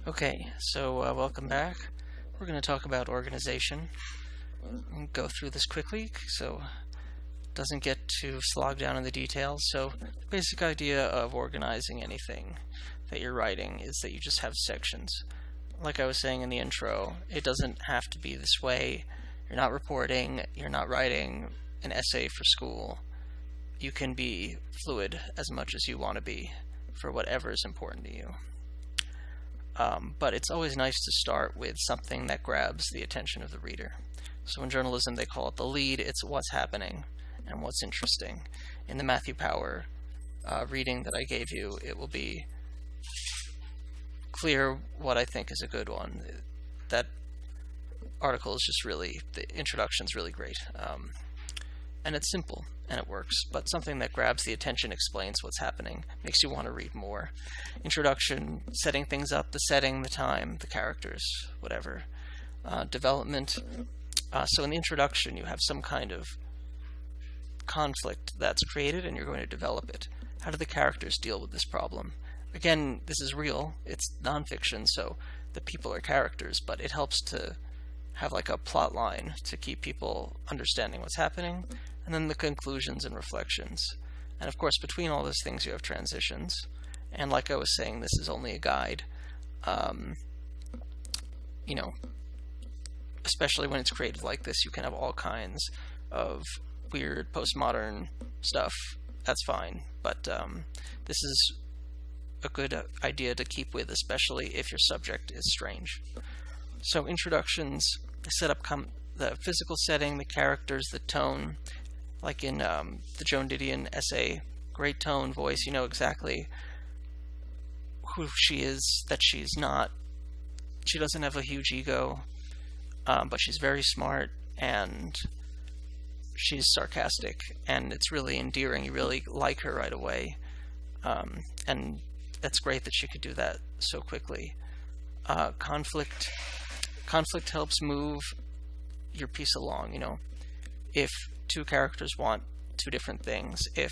Okay, so welcome back. We're going to talk about organization. I'll go through this quickly so it doesn't get too slogged down in the details. So the basic idea of organizing anything that you're writing is that you just have sections. Like I was saying in the intro, it doesn't have to be this way. You're not reporting, you're not writing an essay for school. You can be fluid as much as you want to be for whatever is important to you. But it's always nice to start with something that grabs the attention of the reader. So in journalism they call it the lead. It's what's happening and what's interesting. In the Matthew Power reading that I gave you, it will be clear what I think is a good one. That article is just really, the introduction's really great. And it's simple and it works, but something that grabs the attention, explains what's happening, makes you want to read more. Introduction, setting things up, the setting, the time, the characters, whatever. Development. So in the introduction you have some kind of conflict that's created and you're going to develop it. How do the characters deal with this problem? Again, this is real, it's nonfiction, so the people are characters, but it helps to have like a plot line to keep people understanding what's happening, and then the conclusions and reflections. And of course, between all those things you have transitions, and like I was saying, this is only a guide. Especially when it's created like this, you can have all kinds of weird postmodern stuff. That's fine, but this is a good idea to keep with, especially if your subject is strange. So introductions set up the physical setting, the characters, the tone. Like in the Joan Didion essay, great tone, voice, you know exactly who she is, that she doesn't have a huge ego, but she's very smart and she's sarcastic, and it's really endearing. You really like her right away, and that's great that she could do that so quickly. Conflict helps move your piece along. If two characters want two different things, if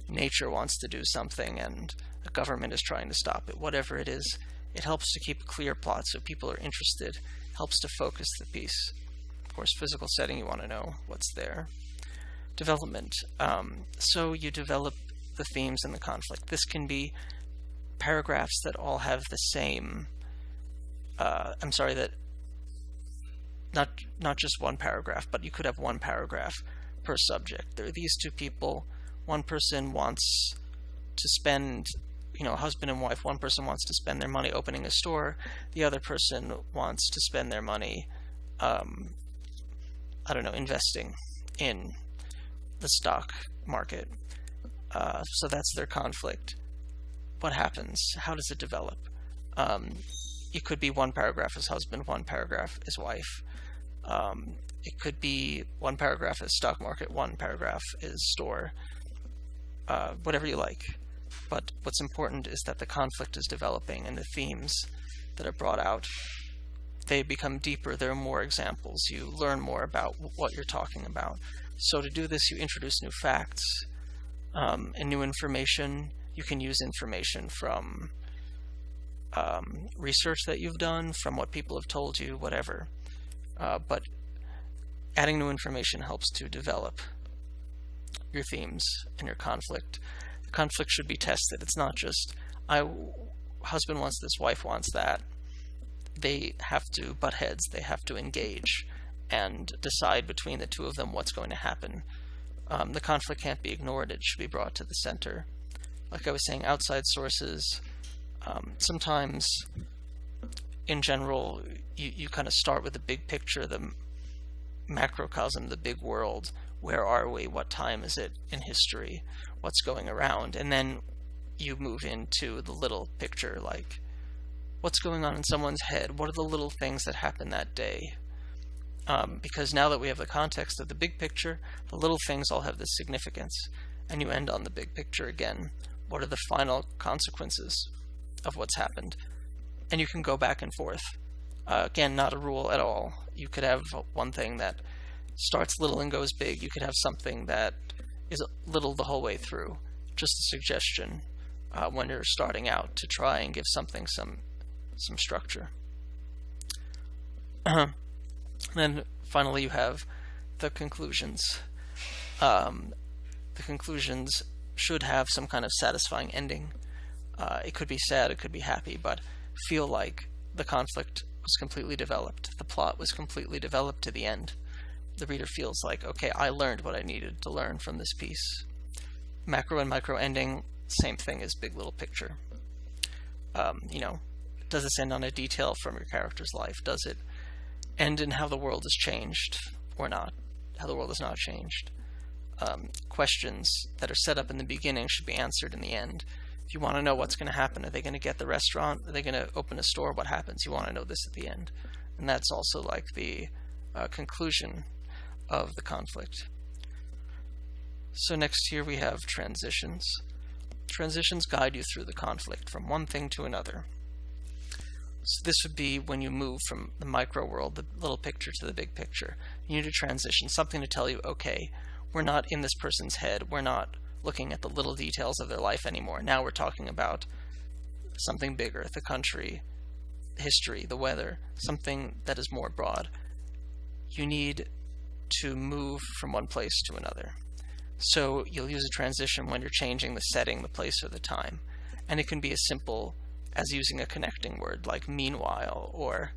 nature wants to do something and a government is trying to stop it, whatever it is, it helps to keep a clear plot so people are interested, helps to focus the piece. Of course, physical setting, you want to know what's there. Development. So you develop the themes and the conflict. This can be paragraphs that all have the same, that not just one paragraph, but you could have one paragraph per subject. There are these two people. One person wants to spend, husband and wife, one person wants to spend their money opening a store. The other person wants to spend their money, investing in the stock market. So that's their conflict. What happens? How does it develop? It could be one paragraph as husband, one paragraph as wife. It could be one paragraph as stock market, one paragraph is store, whatever you like. But what's important is that the conflict is developing and the themes that are brought out, they become deeper. There are more examples. You learn more about what you're talking about. So to do this, you introduce new facts and new information. You can use information from research that you've done, from what people have told you, whatever. But adding new information helps to develop your themes and your conflict. The conflict should be tested. It's not just, husband wants this, wife wants that. They have to butt heads. They have to engage and decide between the two of them what's going to happen. The conflict can't be ignored. It should be brought to the center. Like I was saying, outside sources, sometimes in general, you kind of start with the big picture, the macrocosm, the big world. Where are we? What time is it in history? What's going around? And then you move into the little picture, like what's going on in someone's head? What are the little things that happen that day? Because now that we have the context of the big picture, the little things all have this significance, and you end on the big picture again. What are the final consequences of what's happened? And you can go back and forth. Again, not a rule at all. You could have one thing that starts little and goes big. You could have something that is little the whole way through. Just a suggestion when you're starting out to try and give something some some structure. Then finally you have the conclusions. The conclusions should have some kind of satisfying ending. It could be sad, it could be happy, but feel like the conflict was completely developed. The plot was completely developed to the end. The reader feels like, okay, I learned what I needed to learn from this piece. Macro and micro ending, same thing as Big Little Picture. Does this end on a detail from your character's life? Does it end in how the world has changed or not? How the world has not changed? Questions that are set up in the beginning should be answered in the end. If you want to know what's going to happen, are they going to get the restaurant? Are they going to open a store? What happens? You want to know this at the end. And that's also like the conclusion of the conflict. So next here we have transitions. Transitions guide you through the conflict from one thing to another. So this would be when you move from the micro world, the little picture, to the big picture. You need a transition, something to tell you, okay, we're not in this person's head. We're not looking at the little details of their life anymore. Now we're talking about something bigger, the country, history, the weather, something that is more broad. You need to move from one place to another. So you'll use a transition when you're changing the setting, the place, or the time. And it can be as simple as using a connecting word like meanwhile or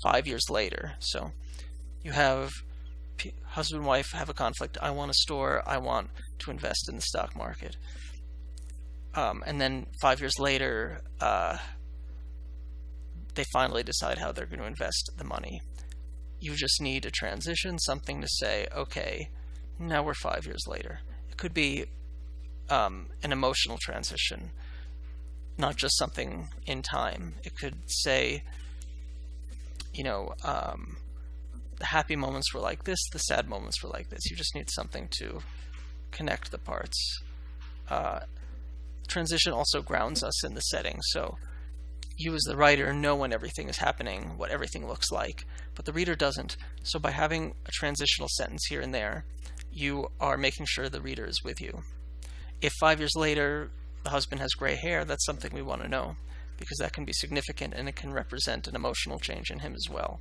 5 years later. So you have husband and wife have a conflict. I want a store. I want to invest in the stock market. And then 5 years later, they finally decide how they're going to invest the money. You just need a transition, something to say, okay, now we're 5 years later. It could be an emotional transition, not just something in time. It could say, the happy moments were like this, the sad moments were like this. You just need something to connect the parts. Transition also grounds us in the setting, so you as the writer know when everything is happening, what everything looks like, but the reader doesn't. So by having a transitional sentence here and there, you are making sure the reader is with you. If 5 years later the husband has gray hair, that's something we want to know, because that can be significant and it can represent an emotional change in him as well.